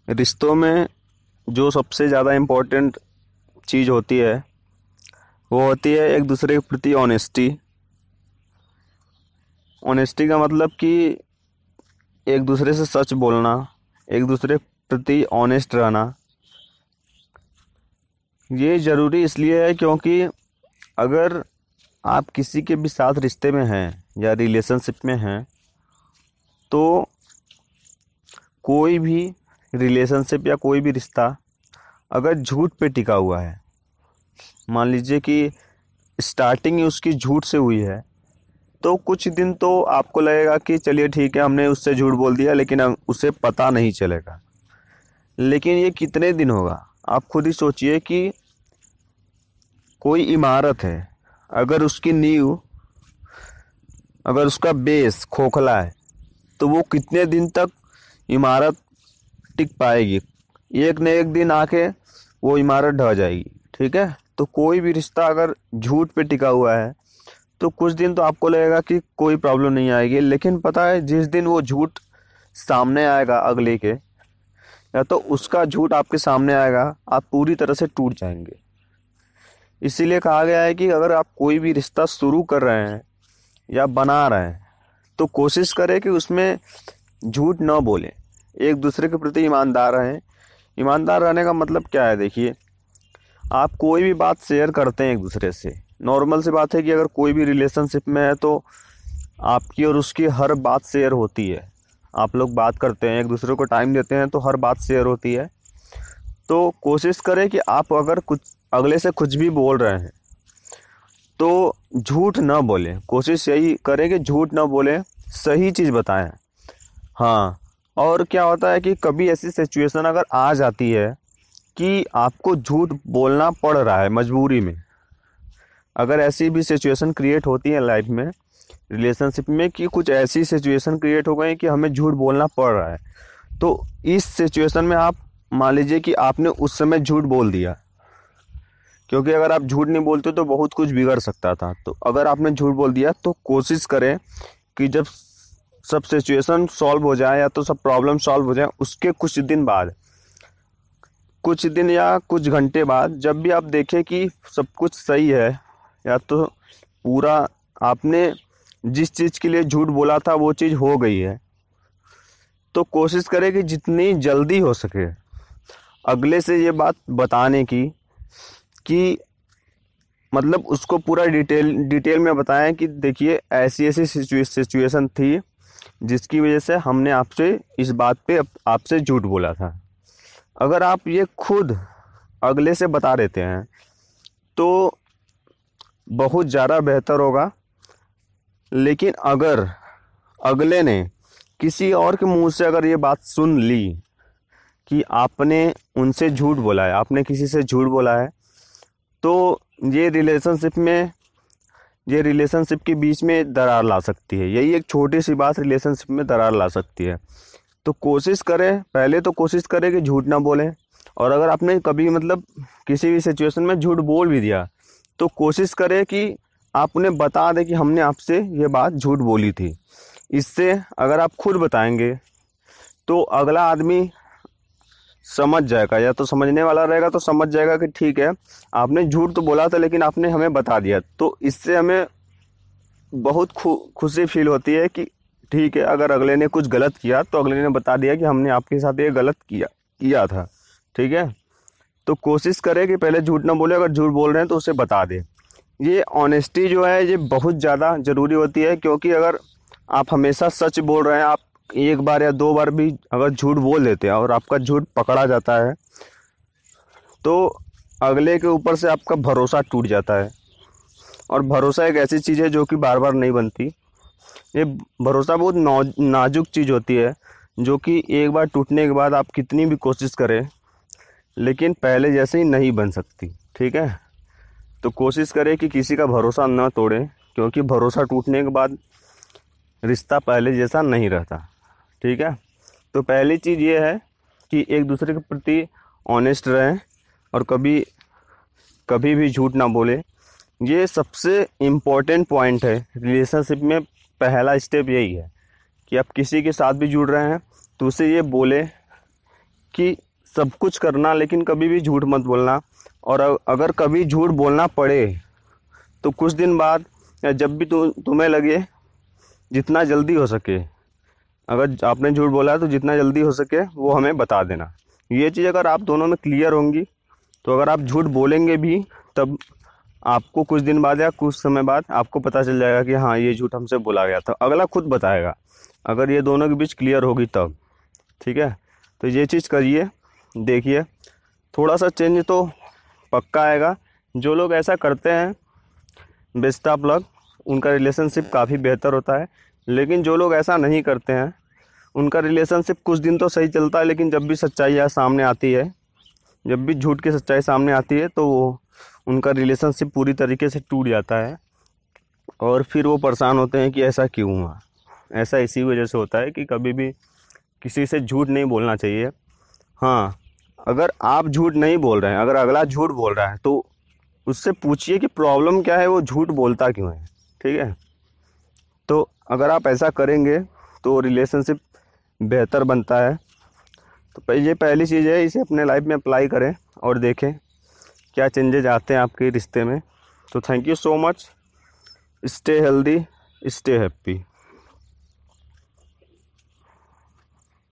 रिश्तों में जो सबसे ज़्यादा इम्पोर्टेंट चीज़ होती है वो होती है एक दूसरे के प्रति ऑनेस्टी। ऑनेस्टी का मतलब कि एक दूसरे से सच बोलना, एक दूसरे के प्रति ऑनेस्ट रहना। ये ज़रूरी इसलिए है क्योंकि अगर आप किसी के भी साथ रिश्ते में हैं या रिलेशनशिप में हैं तो कोई भी रिलेशनशिप या कोई भी रिश्ता अगर झूठ पे टिका हुआ है, मान लीजिए कि स्टार्टिंग ही उसकी झूठ से हुई है, तो कुछ दिन तो आपको लगेगा कि चलिए ठीक है हमने उससे झूठ बोल दिया, लेकिन अब उसे पता नहीं चलेगा। लेकिन ये कितने दिन होगा? आप खुद ही सोचिए कि कोई इमारत है, अगर उसकी नींव, अगर उसका बेस खोखला है तो वो कितने दिन तक इमारत टिक पाएगी? एक न एक दिन आके वो इमारत ढह जाएगी। ठीक है, तो कोई भी रिश्ता अगर झूठ पे टिका हुआ है तो कुछ दिन तो आपको लगेगा कि कोई प्रॉब्लम नहीं आएगी, लेकिन पता है जिस दिन वो झूठ सामने आएगा अगले के, या तो उसका झूठ आपके सामने आएगा, आप पूरी तरह से टूट जाएंगे। इसीलिए कहा गया है कि अगर आप कोई भी रिश्ता शुरू कर रहे हैं या बना रहे हैं तो कोशिश करें कि उसमें झूठ न बोलें, एक दूसरे के प्रति ईमानदार रहें। ईमानदार रहने का मतलब क्या है? देखिए, आप कोई भी बात शेयर करते हैं एक दूसरे से, नॉर्मल सी बात है कि अगर कोई भी रिलेशनशिप में है तो आपकी और उसकी हर बात शेयर होती है। आप लोग बात करते हैं, एक दूसरे को टाइम देते हैं, तो हर बात शेयर होती है। तो कोशिश करें कि आप अगर कुछ अगले से कुछ भी बोल रहे हैं तो झूठ ना बोलें। कोशिश यही करें कि झूठ ना बोलें, सही चीज़ बताएं। हाँ, और क्या होता है कि कभी ऐसी सिचुएशन अगर आ जाती है कि आपको झूठ बोलना पड़ रहा है मजबूरी में, अगर ऐसी भी सिचुएशन क्रिएट होती है लाइफ में, रिलेशनशिप में, कि कुछ ऐसी सिचुएशन क्रिएट हो गई कि हमें झूठ बोलना पड़ रहा है, तो इस सिचुएशन में आप मान लीजिए कि आपने उस समय झूठ बोल दिया, क्योंकि अगर आप झूठ नहीं बोलते तो बहुत कुछ बिगड़ सकता था। तो अगर आपने झूठ बोल दिया तो कोशिश करें कि जब सब सिचुएशन सॉल्व हो जाए या तो सब प्रॉब्लम सॉल्व हो जाए, उसके कुछ दिन बाद, कुछ दिन या कुछ घंटे बाद, जब भी आप देखें कि सब कुछ सही है या तो पूरा आपने जिस चीज़ के लिए झूठ बोला था वो चीज़ हो गई है, तो कोशिश करें कि जितनी जल्दी हो सके अगले से ये बात बताने की, कि मतलब उसको पूरा डिटेल में बताएं कि देखिए ऐसी ऐसी सिचुएशन थी जिसकी वजह से हमने आपसे इस बात पे आपसे झूठ बोला था। अगर आप ये खुद अगले से बता देते हैं तो बहुत ज़्यादा बेहतर होगा। लेकिन अगर अगले ने किसी और के मुंह से अगर ये बात सुन ली कि आपने उनसे झूठ बोला है, आपने किसी से झूठ बोला है, तो ये रिलेशनशिप के बीच में दरार ला सकती है। यही एक छोटी सी बात रिलेशनशिप में दरार ला सकती है। तो कोशिश करें, पहले तो कोशिश करें कि झूठ ना बोलें। और अगर आपने कभी मतलब किसी भी सिचुएशन में झूठ बोल भी दिया तो कोशिश करें कि आप उन्हें बता दें कि हमने आपसे ये बात झूठ बोली थी। इससे अगर आप खुद बताएंगे तो अगला आदमी समझ जाएगा, या तो समझने वाला रहेगा तो समझ जाएगा कि ठीक है आपने झूठ तो बोला था लेकिन आपने हमें बता दिया। तो इससे हमें बहुत खुशी फील होती है कि ठीक है, अगर अगले ने कुछ गलत किया तो अगले ने बता दिया कि हमने आपके साथ ये गलत किया था। ठीक है, तो कोशिश करें कि पहले झूठ ना बोले, अगर झूठ बोल रहे हैं तो उसे बता दें। ये ऑनेस्टी जो है ये बहुत ज़्यादा ज़रूरी होती है, क्योंकि अगर आप हमेशा सच बोल रहे हैं, आप एक बार या दो बार भी अगर झूठ बोल देते हैं और आपका झूठ पकड़ा जाता है तो अगले के ऊपर से आपका भरोसा टूट जाता है। और भरोसा एक ऐसी चीज़ है जो कि बार बार नहीं बनती। ये भरोसा बहुत नाजुक चीज़ होती है, जो कि एक बार टूटने के बाद आप कितनी भी कोशिश करें लेकिन पहले जैसे ही नहीं बन सकती। ठीक है, तो कोशिश करें कि किसी का भरोसा न तोड़ें, क्योंकि भरोसा टूटने के बाद रिश्ता पहले जैसा नहीं रहता। ठीक है, तो पहली चीज़ ये है कि एक दूसरे के प्रति ऑनेस्ट रहें और कभी भी झूठ ना बोलें। ये सबसे इम्पोर्टेंट पॉइंट है रिलेशनशिप में। पहला स्टेप यही है कि आप किसी के साथ भी जुड़ रहे हैं तो उसे ये बोलें कि सब कुछ करना लेकिन कभी भी झूठ मत बोलना। और अगर कभी झूठ बोलना पड़े तो कुछ दिन बाद या जब भी तुम्हें लगे, जितना जल्दी हो सके, अगर आपने झूठ बोला है तो जितना जल्दी हो सके वो हमें बता देना। ये चीज़ अगर आप दोनों में क्लियर होंगी तो अगर आप झूठ बोलेंगे भी तब आपको कुछ दिन बाद या कुछ समय बाद आपको पता चल जाएगा कि हाँ ये झूठ हमसे बोला गया था। अगला खुद बताएगा अगर ये दोनों के बीच क्लियर होगी तब। ठीक है, तो ये चीज़ करिए, देखिए थोड़ा सा चेंज तो पक्का आएगा। जो लोग ऐसा करते हैं बेस्ट ऑफ लक, उनका रिलेशनशिप काफ़ी बेहतर होता है। लेकिन जो लोग ऐसा नहीं करते हैं उनका रिलेशनशिप कुछ दिन तो सही चलता है, लेकिन जब भी सच्चाई सामने आती है, जब भी झूठ की सच्चाई सामने आती है तो उनका रिलेशनशिप पूरी तरीके से टूट जाता है और फिर वो परेशान होते हैं कि ऐसा क्यों हुआ। ऐसा इसी वजह से होता है कि कभी भी किसी से झूठ नहीं बोलना चाहिए। हाँ, अगर आप झूठ नहीं बोल रहे हैं, अगर अगला झूठ बोल रहा है तो उससे पूछिए कि प्रॉब्लम क्या है, वो झूठ बोलता क्यों है। ठीक है, तो अगर आप ऐसा करेंगे तो रिलेशनशिप बेहतर बनता है। तो ये पहली चीज़ है, इसे अपने लाइफ में अप्लाई करें और देखें क्या चेंजेस आते हैं आपके रिश्ते में। तो thank you so much, stay healthy, stay happy.